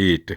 8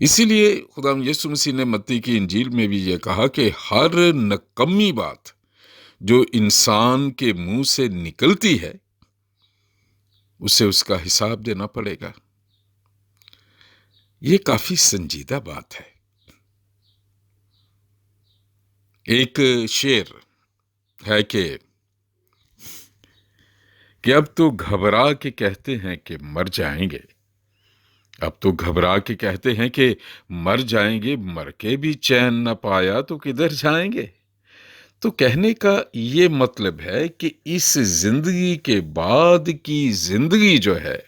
اسی لیے خدا یسوع مسیح نے متی کی انجیل میں بھی یہ کہا کہ ہر نکمی بات جو انسان کے منہ سے نکلتی ہے اسے اس کا حساب دینا پڑے گا۔ یہ کافی سنجیدہ بات ہے۔ ایک شعر ہے کہ اب تو گھبرا کے کہتے ہیں کہ مر جائیں گے، اب تو گھبرا کے کہتے ہیں کہ مر جائیں گے، مر کے بھی چین نہ پایا تو کدھر جائیں گے۔ تو کہنے کا یہ مطلب ہے کہ اس زندگی کے بعد کی زندگی جو ہے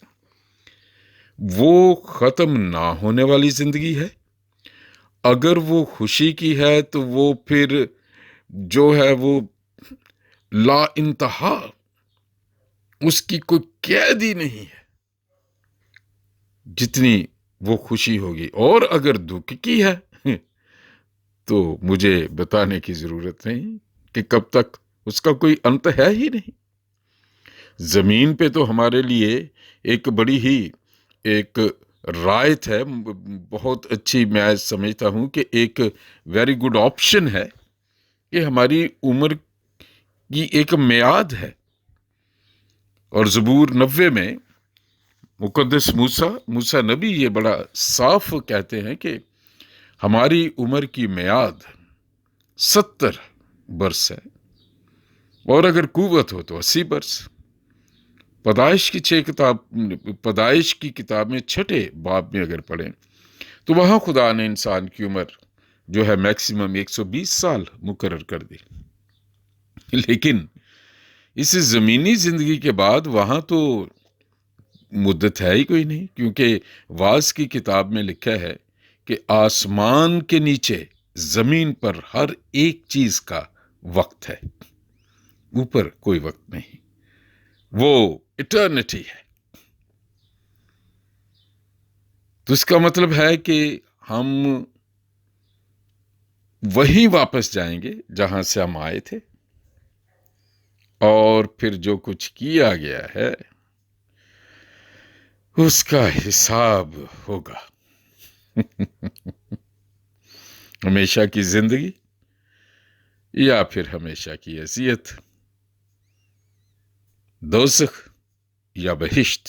وہ ختم نہ ہونے والی زندگی ہے۔ اگر وہ خوشی کی ہے تو وہ پھر جو ہے وہ لا انتہا، اس کی کوئی قید ہی نہیں ہے جتنی وہ خوشی ہوگی۔ اور اگر دکھ کی ہے تو مجھے بتانے کی ضرورت نہیں کہ کب تک، اس کا کوئی انت ہے ہی نہیں۔ زمین پہ تو ہمارے لیے ایک بڑی ہی ایک رائت ہے، بہت اچھی، میں سمجھتا ہوں کہ ایک ویری گڈ آپشن ہے کہ ہماری عمر کی ایک میعاد ہے۔ اور زبور 90 میں مقدس موسیٰ نبی یہ بڑا صاف کہتے ہیں کہ ہماری عمر کی میعاد 70 برس ہے، اور اگر قوت ہو تو 80 برس۔ پیدائش کی کتاب میں 6 باب میں اگر پڑھیں تو وہاں خدا نے انسان کی عمر جو ہے میکسیمم 120 سال مقرر کر دی۔ لیکن اس زمینی زندگی کے بعد وہاں تو مدت ہے ہی کوئی نہیں، کیونکہ واعظ کی کتاب میں لکھا ہے کہ آسمان کے نیچے زمین پر ہر ایک چیز کا وقت ہے، اوپر کوئی وقت نہیں، وہ ایٹرنٹی ہے۔ تو اس کا مطلب ہے کہ ہم وہیں واپس جائیں گے جہاں سے ہم آئے تھے، اور پھر جو کچھ کیا گیا ہے اس کا حساب ہوگا۔ ہمیشہ کی زندگی یا پھر ہمیشہ کی اذیت، دوزخ یا بہشت،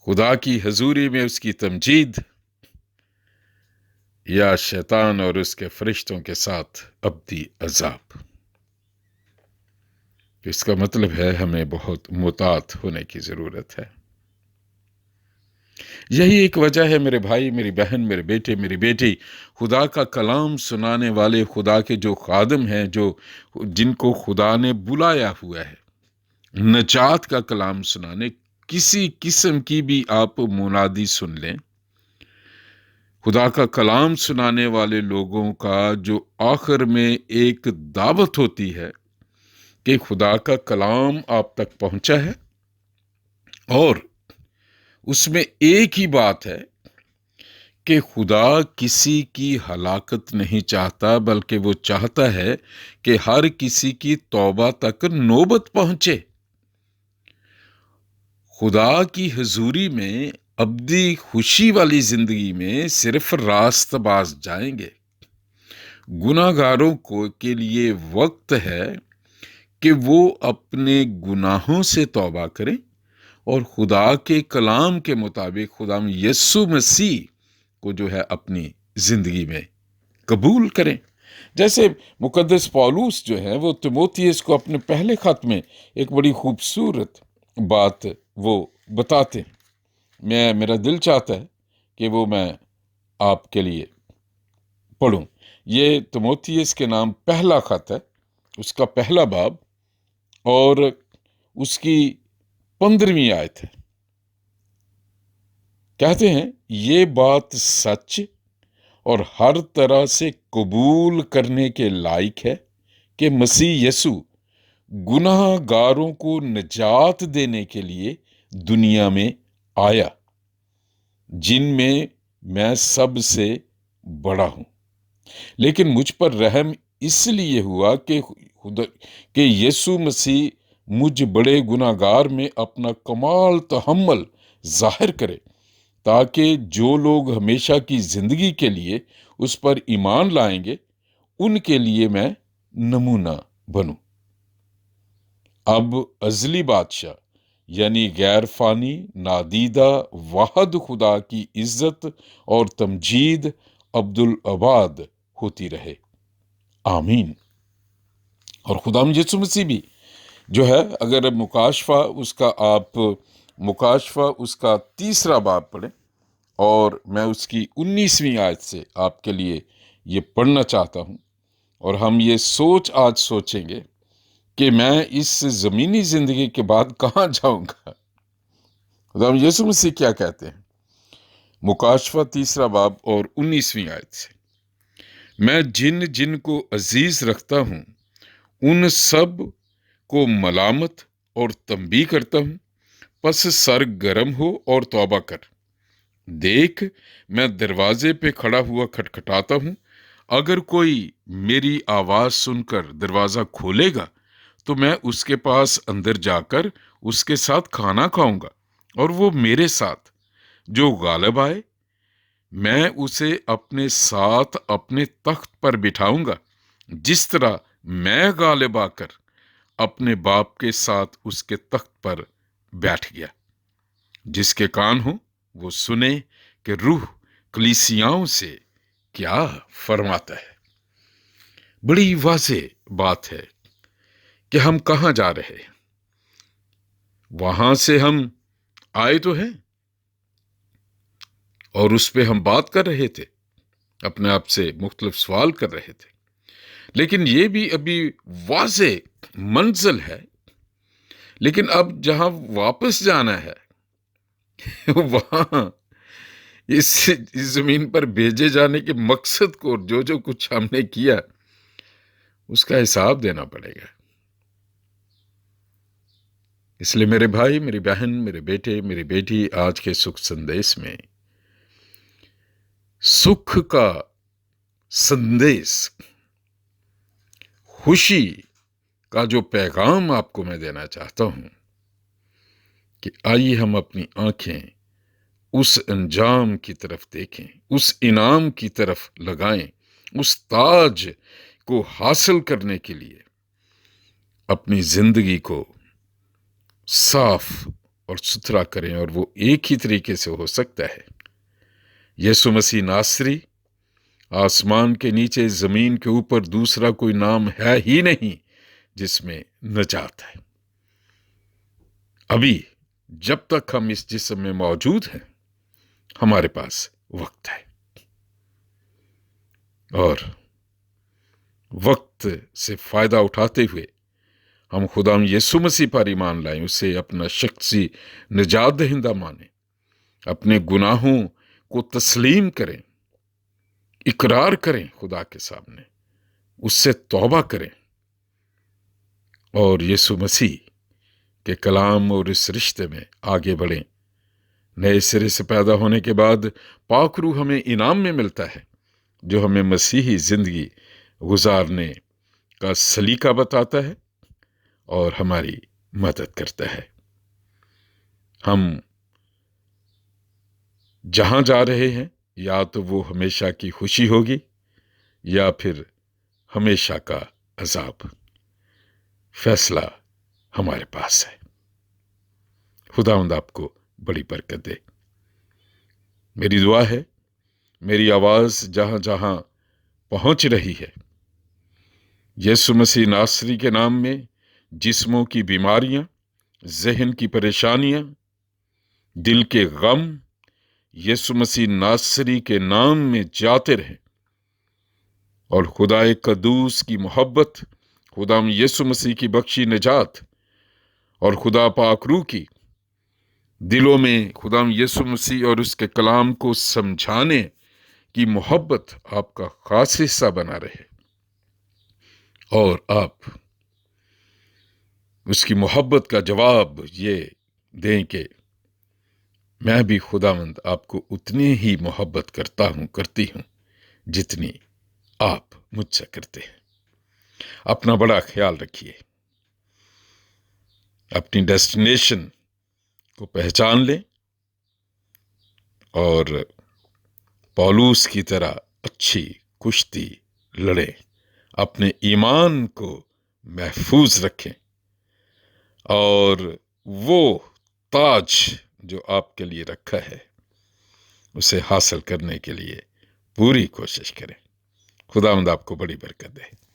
خدا کی حضوری میں اس کی تمجید یا شیطان اور اس کے فرشتوں کے ساتھ ابدی عذاب۔ اس کا مطلب ہے ہمیں بہت محتاط ہونے کی ضرورت ہے۔ یہی ایک وجہ ہے میرے بھائی، میری بہن، میرے بیٹے، میری بیٹی، خدا کا کلام سنانے والے خدا کے جو خادم ہیں، جن کو خدا نے بلایا ہوا ہے نجات کا کلام سنانے، کسی قسم کی بھی آپ منادی سن لیں، خدا کا کلام سنانے والے لوگوں کا جو آخر میں ایک دعوت ہوتی ہے کہ خدا کا کلام آپ تک پہنچا ہے، اور اس میں ایک ہی بات ہے کہ خدا کسی کی ہلاکت نہیں چاہتا، بلکہ وہ چاہتا ہے کہ ہر کسی کی توبہ تک نوبت پہنچے۔ خدا کی حضوری میں ابدی خوشی والی زندگی میں صرف راست باز جائیں گے۔ گناہ گاروں کے لیے وقت ہے کہ وہ اپنے گناہوں سے توبہ کریں اور خدا کے کلام کے مطابق خدا یسوع مسیح کو جو ہے اپنی زندگی میں قبول کریں۔ جیسے مقدس پولس جو ہے وہ تیموتھیوس کو اپنے پہلے خط میں ایک بڑی خوبصورت بات وہ بتاتے ہیں، میرا دل چاہتا ہے کہ وہ میں آپ کے لیے پڑھوں۔ یہ تیموتھیوس کے نام پہلا خط ہے، اس کا پہلا باب اور اس کی 15ویں آیت ہے۔ کہتے ہیں یہ بات سچ اور ہر طرح سے قبول کرنے کے لائق ہے کہ مسیح یسوع گناہ گاروں کو نجات دینے کے لیے دنیا میں آیا، جن میں میں سب سے بڑا ہوں، لیکن مجھ پر رحم اس لیے ہوا کہ یسوع مسیح مجھ بڑے گناہ گار میں اپنا کمال تحمل ظاہر کرے تاکہ جو لوگ ہمیشہ کی زندگی کے لیے اس پر ایمان لائیں گے ان کے لیے میں نمونہ بنوں۔ اب ازلی بادشاہ یعنی غیر فانی نادیدہ واحد خدا کی عزت اور تمجید عبدالآباد ہوتی رہے، آمین۔ اور خدا یسوع مسیح بھی جو ہے، اگر مکاشفہ اس کا 3 باب پڑھیں، اور میں اس کی 19ویں آیت سے آپ کے لیے یہ پڑھنا چاہتا ہوں، اور ہم یہ آج سوچیں گے کہ میں اس زمینی زندگی کے بعد کہاں جاؤں گا۔ خدا یسوع مسیح کیا کہتے ہیں؟ مکاشفہ 3 باب اور 19ویں آیت سے، میں جن جن کو عزیز رکھتا ہوں ان سب کو ملامت اور تنبیہ کرتا ہوں، پس سر گرم ہو اور توبہ کر۔ دیکھ، میں دروازے پہ کھڑا ہوا کھٹکھٹاتا ہوں، اگر کوئی میری آواز سن کر دروازہ کھولے گا تو میں اس کے پاس اندر جا کر اس کے ساتھ کھانا کھاؤں گا اور وہ میرے ساتھ۔ جو غالب آئے میں اسے اپنے ساتھ اپنے تخت پر بٹھاؤں گا، جس طرح میں غالب آ کر اپنے باپ کے ساتھ اس کے تخت پر بیٹھ گیا۔ جس کے کان ہوں وہ سنے کہ روح کلیسیاؤں سے کیا فرماتا ہے۔ بڑی واضح بات ہے کہ ہم کہاں جا رہے ہیں۔ وہاں سے ہم آئے تو ہیں، اور اس پہ ہم بات کر رہے تھے، اپنے آپ سے مختلف سوال کر رہے تھے، لیکن یہ بھی ابھی واضح منزل ہے۔ لیکن اب جہاں واپس جانا ہے وہاں اس زمین پر بھیجے جانے کے مقصد کو، جو کچھ ہم نے کیا، اس کا حساب دینا پڑے گا۔ اس لیے میرے بھائی، میری بہن، میرے بیٹے، میری بیٹی، آج کے سکھ سندیش میں سکھ کا سندیش، خوشی کا جو پیغام آپ کو میں دینا چاہتا ہوں کہ آئیے ہم اپنی آنکھیں اس انجام کی طرف دیکھیں، اس انعام کی طرف لگائیں، اس تاج کو حاصل کرنے کے لیے اپنی زندگی کو صاف اور ستھرا کریں، اور وہ ایک ہی طریقے سے ہو سکتا ہے۔ یسوع مسیح ناصری، آسمان کے نیچے زمین کے اوپر دوسرا کوئی نام ہے ہی نہیں جس میں نجات ہے۔ ابھی جب تک ہم اس جسم میں موجود ہیں ہمارے پاس وقت ہے، اور وقت سے فائدہ اٹھاتے ہوئے ہم خدا یسوع مسیح پر ایمان لائیں، اسے اپنا شخصی نجات دہندہ مانیں، اپنے گناہوں کو تسلیم کریں، اقرار کریں خدا کے سامنے، اس سے توبہ کریں، اور یسوع مسیح کے کلام اور اس رشتے میں آگے بڑھیں۔ نئے سرے سے پیدا ہونے کے بعد پاک روح ہمیں انعام میں ملتا ہے، جو ہمیں مسیحی زندگی گزارنے کا سلیقہ بتاتا ہے اور ہماری مدد کرتا ہے۔ ہم جہاں جا رہے ہیں، یا تو وہ ہمیشہ کی خوشی ہوگی یا پھر ہمیشہ کا عذاب۔ فیصلہ ہمارے پاس ہے۔ خداوند آپ کو بڑی برکت دے۔ میری دعا ہے، میری آواز جہاں جہاں پہنچ رہی ہے، یسوع مسیح ناصری کے نام میں جسموں کی بیماریاں، ذہن کی پریشانیاں، دل کے غم، یسوع مسیح ناصری کے نام میں جاتے رہیں، اور خدا قدوس کی محبت، خدا یسوع مسیح کی بخشی نجات، اور خدا پاک روح کی دلوں میں خدا یسوع مسیح اور اس کے کلام کو سمجھانے کی محبت آپ کا خاص حصہ بنا رہے، اور آپ اس کی محبت کا جواب یہ دیں کہ میں بھی خداوند آپ کو اتنی ہی محبت کرتی ہوں جتنی آپ مجھ سے کرتے ہیں۔ اپنا بڑا خیال رکھیے، اپنی ڈیسٹینیشن کو پہچان لیں، اور پولوس کی طرح اچھی کشتی لڑیں، اپنے ایمان کو محفوظ رکھیں اور وہ تاج جو آپ کے لیے رکھا ہے اسے حاصل کرنے کے لیے پوری کوشش کریں۔ خداوند آپ کو بڑی برکت دے۔